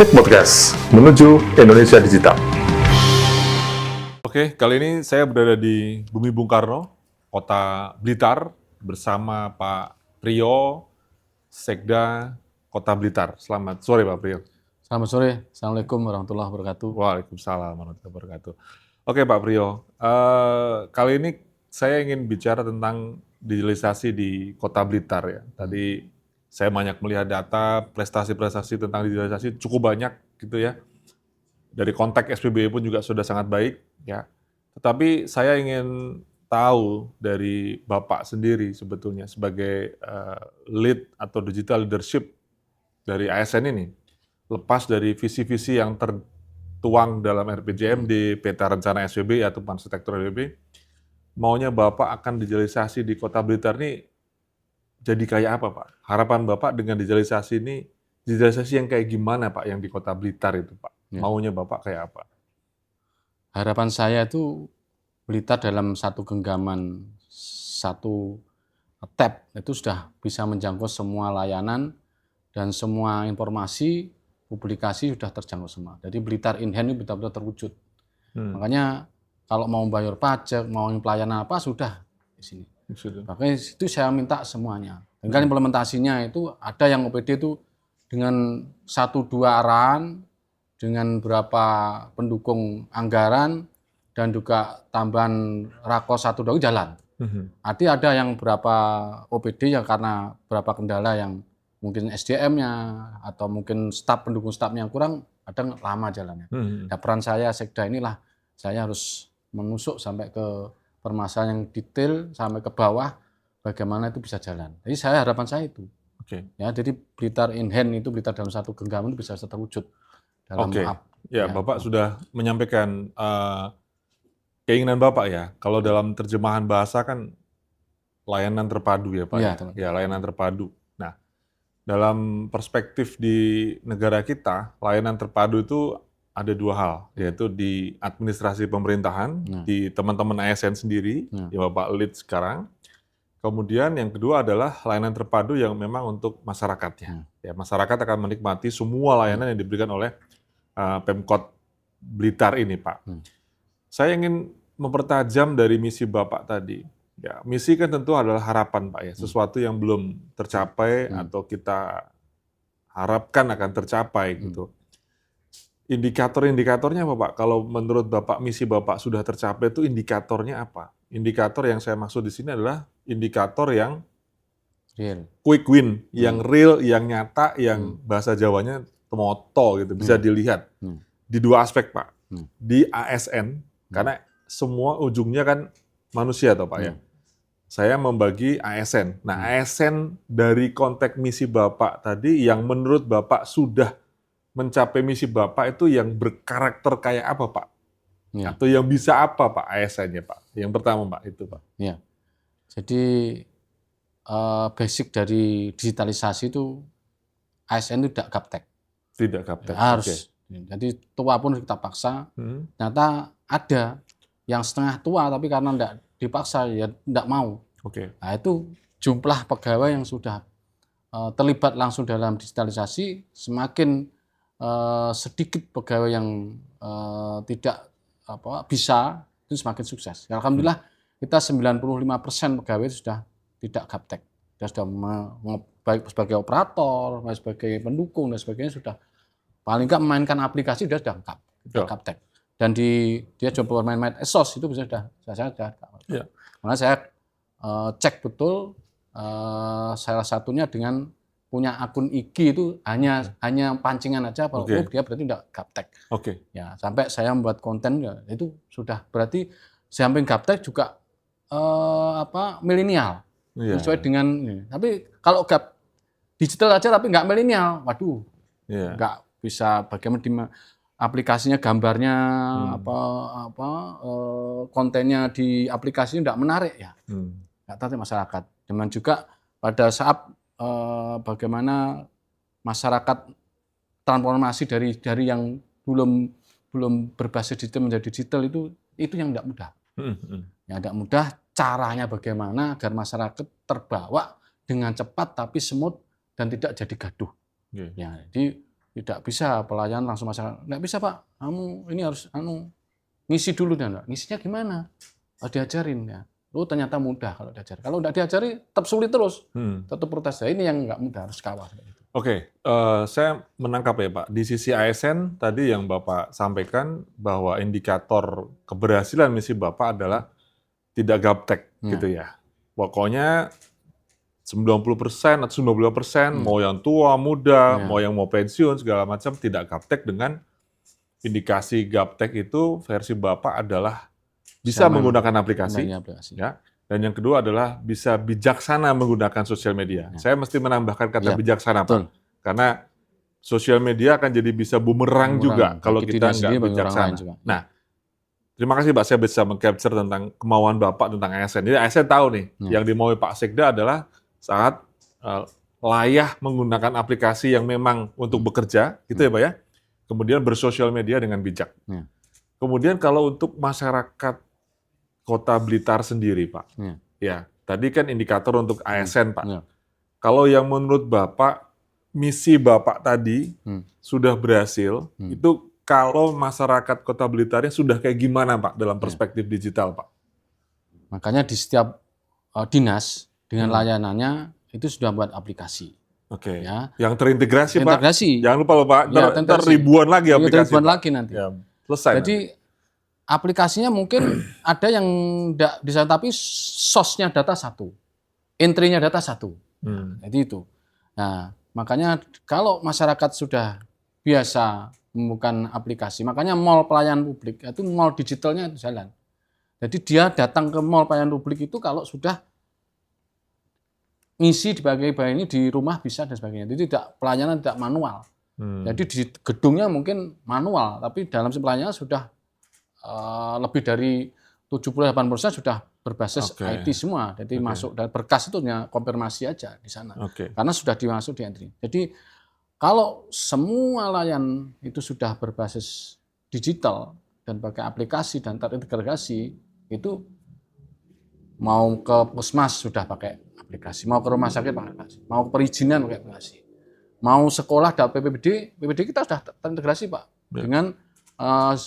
Teknik Podcast menuju Indonesia Digital. Oke, kali ini saya berada di Bumi Bung Karno, Kota Blitar, bersama Pak Priyo, Sekda Kota Blitar. Selamat sore Pak Priyo. Selamat sore, Assalamualaikum warahmatullahi wabarakatuh. Waalaikumsalam warahmatullahi wabarakatuh. Oke Pak Priyo, kali ini saya ingin bicara tentang digitalisasi di Kota Blitar ya. Tadi saya banyak melihat data, prestasi-prestasi tentang digitalisasi cukup banyak gitu ya. Dari konteks SPBE pun juga sudah sangat baik ya. Tetapi saya ingin tahu dari Bapak sendiri sebetulnya sebagai lead atau digital leadership dari ASN ini, lepas dari visi-visi yang tertuang dalam RPJMD, Peta Rencana SPBE atau Arsitektur SPBE, maunya Bapak akan digitalisasi di Kota Blitar ini jadi kayak apa Pak? Harapan Bapak dengan digitalisasi ini, digitalisasi yang kayak gimana Pak yang di Kota Blitar itu Pak? Ya. Maunya Bapak kayak apa? Harapan saya itu Blitar dalam satu genggaman, satu tab itu sudah bisa menjangkau semua layanan dan semua informasi, publikasi sudah terjangkau semua. Jadi Blitar in hand itu betul-betul terwujud. Makanya kalau mau bayar pajak, mau pelayanan apa sudah di sini. Makanya itu saya minta semuanya. Dan kan implementasinya itu ada yang OPD itu dengan 1-2 arahan, dengan berapa pendukung anggaran, dan juga tambahan rakos 1-2 jalan. Arti ada yang berapa OPD yang karena berapa kendala yang mungkin SDM-nya atau mungkin staf pendukung stafnya yang kurang, ada lama jalannya. Nah, peran saya Sekda inilah saya harus menusuk sampai ke permasalahan yang detail sampai ke bawah bagaimana itu bisa jalan. Jadi harapan saya itu. Oke. Ya, jadi Blitar in hand itu Blitar dalam satu genggaman itu bisa terwujud. Oke. Ya, Bapak sudah menyampaikan keinginan Bapak ya. Kalau dalam terjemahan bahasa kan layanan terpadu ya Pak. Iya, Ya, layanan terpadu. Nah, dalam perspektif di negara kita, layanan terpadu itu ada 2 hal, yaitu di administrasi pemerintahan, di teman-teman ASN sendiri, yang Bapak lead sekarang. Kemudian yang kedua adalah layanan terpadu yang memang untuk masyarakatnya. Ya, masyarakat akan menikmati semua layanan yang diberikan oleh Pemkot Blitar ini, Pak. Saya ingin mempertajam dari misi Bapak tadi. Ya, misi kan tentu adalah harapan, Pak ya, sesuatu yang belum tercapai atau kita harapkan akan tercapai gitu. Indikator-indikatornya apa Pak? Kalau menurut Bapak misi Bapak sudah tercapai itu indikatornya apa? Indikator yang saya maksud di sini adalah indikator yang real, quick win, yang real, yang nyata, yang bahasa Jawanya temoto gitu, bisa dilihat. Di 2 aspek Pak. Di ASN, karena semua ujungnya kan manusia toh Pak ya. Saya membagi ASN. Nah, ASN dari konteks misi Bapak tadi yang menurut Bapak sudah mencapai misi Bapak itu yang berkarakter kayak apa Pak? Ya. Atau yang bisa apa Pak ASN-nya Pak? Yang pertama Pak itu Pak. Ya. Jadi basic dari digitalisasi itu ASN itu tidak gaptek. Tidak gaptek. Harus. Jadi tua pun kita paksa. Ternyata ada yang setengah tua tapi karena tidak dipaksa ya tidak mau. Nah, itu jumlah pegawai yang sudah terlibat langsung dalam digitalisasi semakin sedikit pegawai yang tidak bisa itu semakin sukses. Alhamdulillah kita 95% pegawai sudah tidak gaptek. Dia sudah baik sebagai operator, baik sebagai pendukung dan sebagainya sudah paling nggak memainkan aplikasi dia sudah gaptek. Dan dia coba bermain ESOS itu bisa sudah Ya. Makanya saya cek betul salah satunya dengan punya akun IG itu hanya pancingan aja, dia berarti tidak gaptek. Ya, sampai saya membuat konten ya, itu sudah berarti samping gaptek juga milenial. Sesuai dengan tapi kalau digital aja tapi nggak milenial, waduh, nggak bisa bagaimana aplikasinya, gambarnya kontennya di aplikasinya nggak menarik ya, nggak tarik masyarakat. Dan juga pada saat bagaimana masyarakat transformasi dari yang belum berbasis digital menjadi digital itu yang tidak mudah. Yang tidak mudah caranya bagaimana agar masyarakat terbawa dengan cepat tapi smooth dan tidak jadi gaduh. Ya, jadi Tidak bisa pelayan langsung masyarakat. Nggak bisa Pak, kamu ini harus ngisi dulu dan ngisinya gimana? Diajarin ya. Oh ternyata mudah kalau diajari. Kalau nggak diajari tetap sulit terus. Tetap protes. Ini yang nggak mudah, harus kawal. Oke, saya menangkap ya Pak. Di sisi ASN tadi yang Bapak sampaikan bahwa indikator keberhasilan misi Bapak adalah tidak gaptek gitu ya. Pokoknya 90% atau 95% mau yang tua, muda, mau yang mau pensiun segala macam tidak gaptek dengan indikasi gaptek itu versi Bapak adalah bisa menggunakan aplikasi ya. Dan yang kedua adalah bisa bijaksana menggunakan sosial media. Saya mesti menambahkan kata bijaksana Pak. Karena sosial media akan jadi bisa bumerang juga kalau kita nggak bijaksana. Nah, terima kasih Pak, saya bisa meng-capture tentang kemauan Bapak tentang ASN. Jadi ASN tahu nih, yang dimaui Pak Sekda adalah saat layak menggunakan aplikasi yang memang untuk bekerja, gitu ya Pak ya. Kemudian bersosial media dengan bijak. Kemudian kalau untuk masyarakat Kota Blitar sendiri Pak, ya tadi kan indikator untuk ASN Pak. Kalau yang menurut Bapak, misi Bapak tadi sudah berhasil, itu kalau masyarakat Kota Blitarnya sudah kayak gimana Pak dalam perspektif digital Pak? Makanya di setiap dinas dengan layanannya itu sudah buat aplikasi. Oke. Ya. Yang terintegrasi Pak. Integrasi. Jangan lupa loh Pak, ntar ribuan lagi aplikasi. Ribuan lagi nanti. Ya, selesai. Jadi aplikasinya mungkin ada yang tidak bisa, tapi source-nya data satu, entry-nya data satu. Jadi itu. Nah, makanya kalau masyarakat sudah biasa menemukan aplikasi, makanya mall pelayanan publik itu mall digitalnya itu jalan. Jadi dia datang ke mall pelayanan publik itu kalau sudah ngisi di bagian ini di rumah bisa dan sebagainya. Jadi pelayanan tidak manual. Jadi di gedungnya mungkin manual, tapi dalam pelayanannya sudah lebih dari 70-80% sudah berbasis IT semua. Jadi masuk dan berkas itu hanya konfirmasi aja di sana. Karena sudah dimasuk di entry. Jadi kalau semua layan itu sudah berbasis digital dan pakai aplikasi dan terintegrasi, itu mau ke puskesmas sudah pakai aplikasi, mau ke rumah sakit pakai aplikasi, mau ke perizinan pakai aplikasi, mau sekolah dapat PPBD kita sudah terintegrasi Pak dengan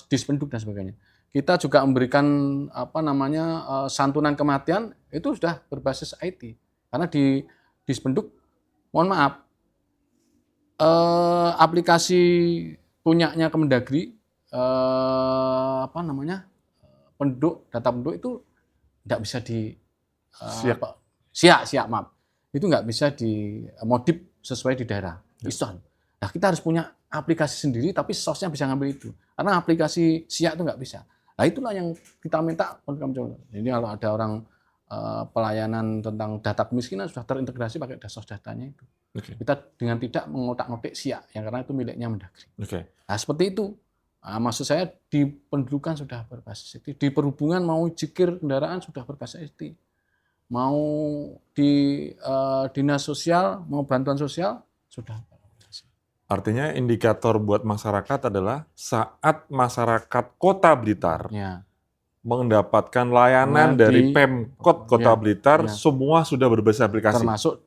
Dispenduk dan sebagainya. Kita juga memberikan santunan kematian itu sudah berbasis IT karena di Dispenduk, mohon maaf, aplikasi punyanya Kemendagri penduduk, data penduduk itu tidak bisa siap maaf, itu nggak bisa dimodif sesuai di daerah ISON. Nah kita harus punya aplikasi sendiri tapi source-nya bisa ngambil itu karena aplikasi siap itu nggak bisa. Nah itulah yang kita minta. Jadi kalau ada orang pelayanan tentang data kemiskinan sudah terintegrasi pakai source datanya itu. Kita dengan tidak mengotak-ngotik siap yang karena itu miliknya Mendagri. Nah seperti itu. Nah, maksud saya di pendudukan sudah berbasis IT, di perhubungan mau jikir kendaraan sudah berbasis IT, mau di dinas sosial, mau bantuan sosial sudah. Artinya indikator buat masyarakat adalah saat masyarakat Kota Blitar mendapatkan layanan dari Pemkot Kota Blitar, semua sudah berbasis aplikasi. Termasuk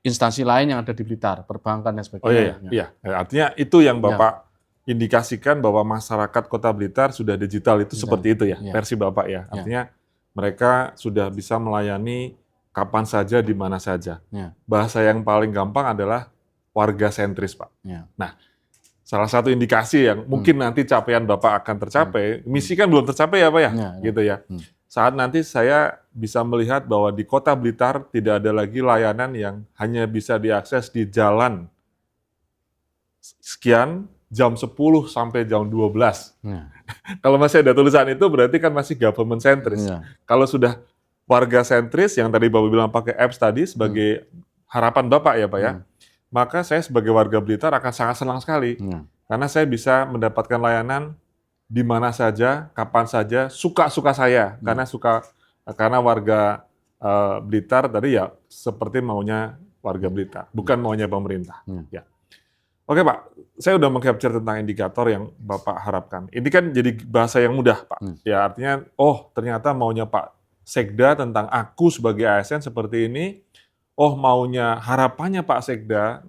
instansi lain yang ada di Blitar, perbankan dan sebagainya. Iya. Artinya itu yang Bapak indikasikan bahwa masyarakat Kota Blitar sudah digital itu seperti itu ya, versi Bapak ya. Artinya mereka sudah bisa melayani kapan saja, di mana saja. Bahasa yang paling gampang adalah warga sentris, Pak. Nah, salah satu indikasi yang mungkin nanti capaian Bapak akan tercapai, misi kan belum tercapai ya Pak ya, gitu ya. Saat nanti saya bisa melihat bahwa di Kota Blitar tidak ada lagi layanan yang hanya bisa diakses di jalan sekian, jam 10 sampai jam 12. Kalau masih ada tulisan itu berarti kan masih government sentris. Kalau sudah warga sentris yang tadi Bapak bilang pakai apps tadi sebagai harapan Bapak ya Pak ya, maka saya sebagai warga Blitar akan sangat senang sekali. Karena saya bisa mendapatkan layanan di mana saja, kapan saja, suka-suka saya. Karena warga Blitar tadi ya seperti maunya warga Blitar, bukan maunya pemerintah. Ya. Oke Pak, saya udah meng-capture tentang indikator yang Bapak harapkan. Ini kan jadi bahasa yang mudah Pak. Ya artinya, ternyata maunya Pak Sekda tentang aku sebagai ASN seperti ini. Maunya harapannya Pak Sekda,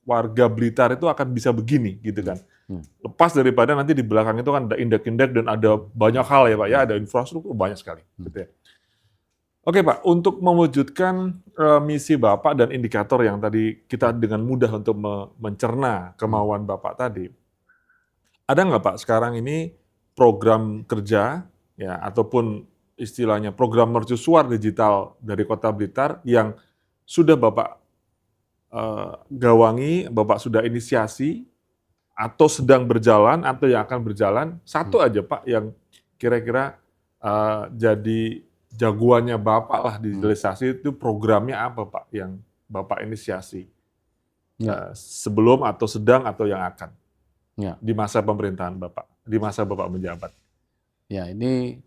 warga Blitar itu akan bisa begini gitu kan. Lepas daripada nanti di belakang itu kan ada indek-indek dan ada banyak hal ya Pak ya, ada infrastruktur banyak sekali gitu ya. Oke Pak, untuk mewujudkan misi Bapak dan indikator yang tadi kita dengan mudah untuk mencerna kemauan Bapak tadi, ada nggak Pak sekarang ini program kerja ya ataupun istilahnya program mercusuar digital dari Kota Blitar yang sudah Bapak gawangi, Bapak sudah inisiasi atau sedang berjalan atau yang akan berjalan, satu aja Pak yang kira-kira jadi jagoannya Bapak lah digitalisasi itu programnya apa Pak yang Bapak inisiasi sebelum atau sedang atau yang akan di masa pemerintahan Bapak, di masa Bapak menjabat? Ya, ini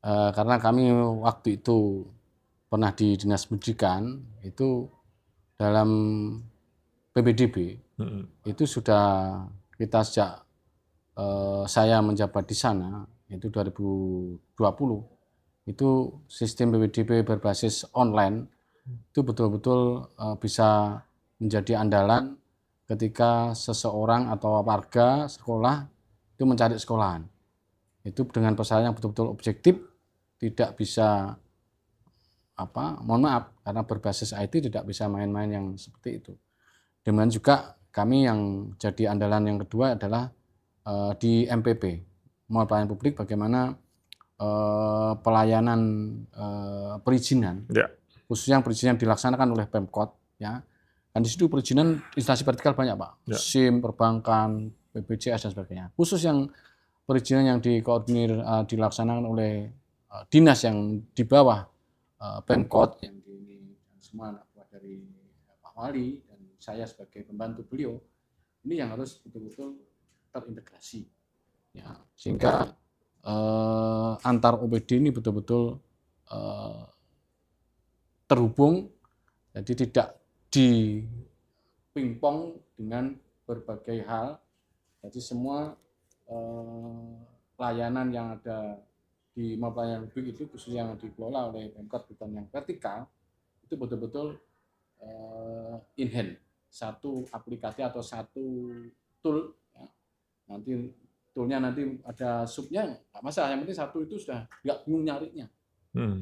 karena kami waktu itu pernah di Dinas Pendidikan, itu dalam PPDB, itu sudah kita sejak saya menjabat di sana, itu 2020, itu sistem PPDB berbasis online, itu betul-betul bisa menjadi andalan ketika seseorang atau warga sekolah itu mencari sekolahan. Itu dengan persyaratan yang betul-betul objektif, tidak bisa mohon maaf, karena berbasis IT tidak bisa main-main yang seperti itu. Demikian juga kami yang jadi andalan yang kedua adalah di MPP, Mall Pelayanan Publik, bagaimana pelayanan perizinan, khususnya perizinan dilaksanakan oleh Pemkot, ya. Dan di situ perizinan instansi vertikal banyak Pak, SIM, perbankan, BPJS dan sebagainya. Khusus yang perizinan yang dikoordinir dilaksanakan oleh dinas yang di bawah Pemkot, yang ini semua anak buah dari Pak Wali dan saya sebagai pembantu beliau, ini yang harus betul-betul terintegrasi, ya, sehingga antar OPD ini betul-betul terhubung, jadi tidak di pingpong dengan berbagai hal. Jadi semua layanan yang ada di Mall Pelayanan Publik itu, khususnya yang dikelola oleh Pemkot bukan yang vertikal, itu betul-betul in hand, satu aplikasi atau satu tool, ya. Nanti toolnya nanti ada subnya, nggak masalah, yang penting satu itu sudah nggak bingung nyarinya.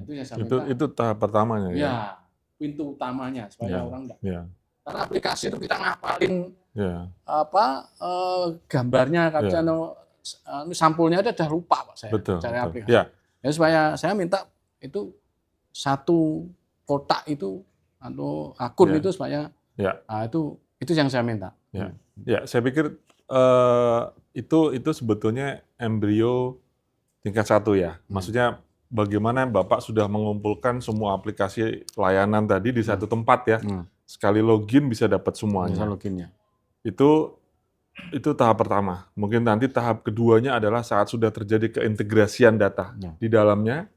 Itu yang saya minta. Itu tahap pertamanya ya? Ya, pintu utamanya supaya orang enggak. Karena aplikasi itu kita ngapalin gambarnya, sampulnya ada udah lupa Pak saya. Cari aplikasi. Ya, supaya saya minta itu satu kotak itu atau akun itu supaya itu yang saya minta. Ya, saya pikir itu sebetulnya embrio tingkat 1 ya. Maksudnya bagaimana Bapak sudah mengumpulkan semua aplikasi layanan tadi di satu tempat ya. Sekali login bisa dapat semuanya. Bisa loginnya. Itu tahap pertama. Mungkin nanti tahap keduanya adalah saat sudah terjadi keintegrasian data di dalamnya.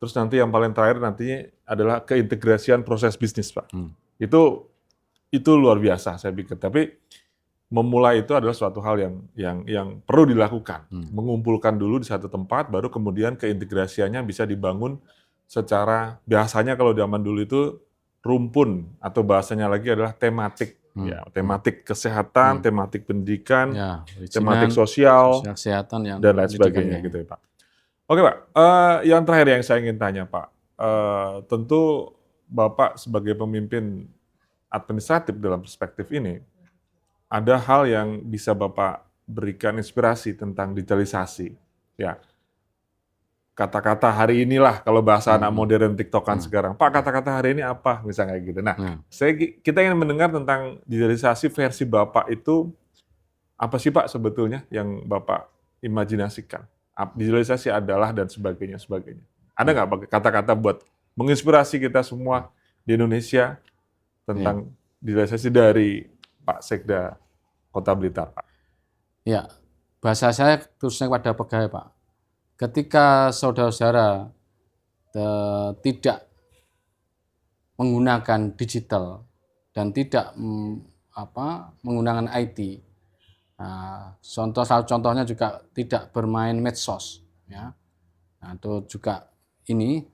Terus nanti yang paling terakhir nantinya adalah keintegrasian proses bisnis, Pak. Itu luar biasa saya pikir. Tapi memulai itu adalah suatu hal yang perlu dilakukan. Mengumpulkan dulu di satu tempat, baru kemudian keintegrasiannya bisa dibangun secara, biasanya kalau zaman dulu itu rumpun, atau bahasanya lagi adalah tematik. Ya, tematik kesehatan, tematik pendidikan, tematik sosial, kesehatan dan lain sebagainya gitu ya Pak. Oke Pak, yang terakhir yang saya ingin tanya Pak, tentu Bapak sebagai pemimpin administratif dalam perspektif ini, ada hal yang bisa Bapak berikan inspirasi tentang digitalisasi. Ya, kata-kata hari inilah kalau bahasa anak modern TikTokan sekarang. Pak, kata-kata hari ini apa? Misalnya kayak gitu. Nah, kita ingin mendengar tentang digitalisasi versi Bapak itu apa sih Pak sebetulnya yang Bapak imajinasikan? Digitalisasi adalah dan sebagainya. Ada nggak Pak kata-kata buat menginspirasi kita semua di Indonesia tentang digitalisasi dari Pak Sekda Kota Blitar, Pak? Ya, bahasa saya terusnya kepada pegawai Pak. Ketika saudara-saudara tidak menggunakan digital dan tidak menggunakan IT, contohnya juga tidak bermain medsos, ya, atau juga ini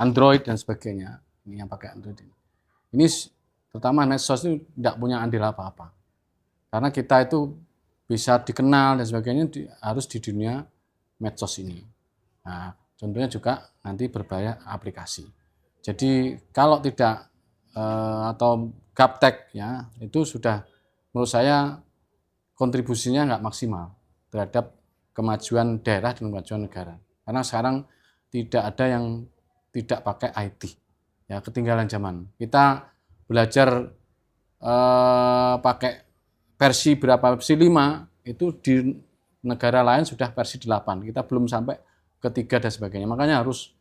Android dan sebagainya, ini yang pakai Android ini terutama medsos itu tidak punya andil apa-apa. Karena kita itu bisa dikenal dan sebagainya harus di dunia medsos ini. Nah, contohnya juga nanti berbagai aplikasi. Jadi kalau tidak atau gaptek ya itu sudah menurut saya kontribusinya nggak maksimal terhadap kemajuan daerah dan kemajuan negara. Karena sekarang tidak ada yang tidak pakai IT, ya ketinggalan zaman. Kita belajar pakai versi berapa, versi 5 itu di negara lain sudah versi 8. Kita belum sampai ke 3 dan sebagainya. Makanya harus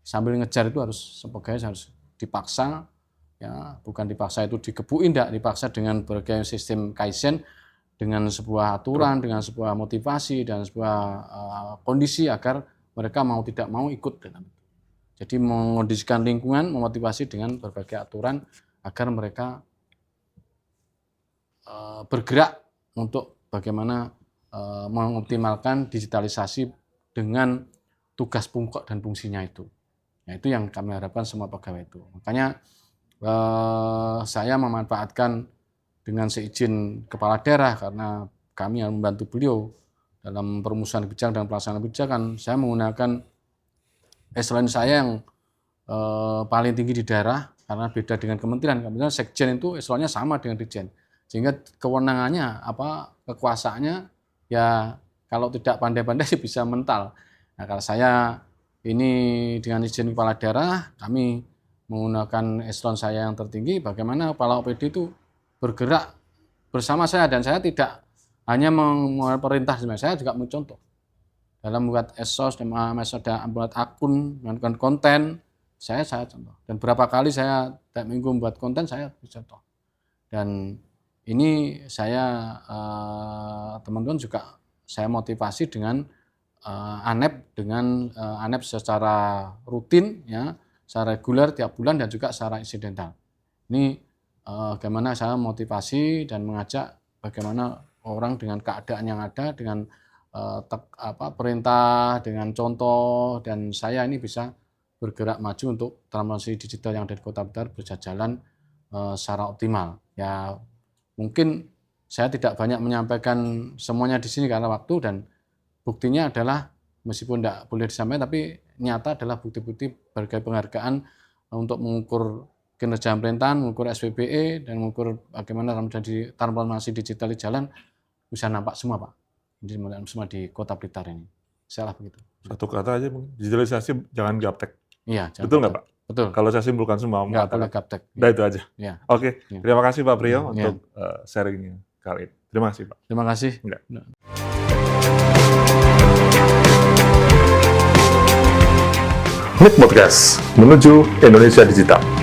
sambil ngejar itu harus sebagainya harus dipaksa, ya bukan dipaksa itu digebukin, tidak dipaksa dengan berbagai sistem kaizen, dengan sebuah aturan, dengan sebuah motivasi dan sebuah kondisi agar mereka mau tidak mau ikut dalam itu. Jadi mengondisikan lingkungan, memotivasi dengan berbagai aturan agar mereka bergerak untuk bagaimana mengoptimalkan digitalisasi dengan tugas pokok dan fungsinya itu. Nah, itu yang kami harapkan semua pegawai itu. Makanya saya memanfaatkan dengan seizin kepala daerah karena kami yang membantu beliau dalam perumusan kebijakan dan pelaksanaan kebijakan. Saya menggunakan eselon saya yang paling tinggi di daerah karena beda dengan kementerian. Kementerian sekjen itu eselonnya sama dengan dirjen. Sehingga kewenangannya kekuasaannya ya kalau tidak pandai-pandai sih bisa mental. Nah, kalau saya ini dengan izin kepala daerah, kami menggunakan eselon saya yang tertinggi, bagaimana kepala OPD itu bergerak bersama saya dan saya tidak hanya mengeluarkan perintah, saya juga mencontoh dalam membuat esos, membuat akun, melakukan konten, saya contoh. Dan berapa kali saya tiap minggu membuat konten, saya contoh. Dan ini saya teman-teman juga saya motivasi dengan ANEP secara rutin, ya, secara reguler tiap bulan dan juga secara insidental. Ini bagaimana saya motivasi dan mengajak bagaimana orang dengan keadaan yang ada, dengan perintah, dengan contoh, dan saya ini bisa bergerak maju untuk transformasi digital yang ada di Kota Blitar berjalan secara optimal. Ya mungkin saya tidak banyak menyampaikan semuanya di sini karena waktu, dan buktinya adalah meskipun tidak boleh disampaikan tapi nyata adalah bukti-bukti berbagai penghargaan untuk mengukur kinerja pemerintahan, mengukur SPBE, dan mengukur bagaimana transformasi digital di jalan bisa nampak semua Pak. Semua di Kota Blitar ini. Salah begitu. Satu kata aja, digitalisasi jangan gaptek. Iya. Betul nggak Pak? Betul. Kalau saya simpulkan semua nggak boleh gaptek. Udah itu aja. Ya. Oke. Ya. Terima kasih Pak Priyo untuk sharingnya kali ini. Terima kasih Pak. Terima kasih. Enggak. Nik Podcast menuju Indonesia Digital.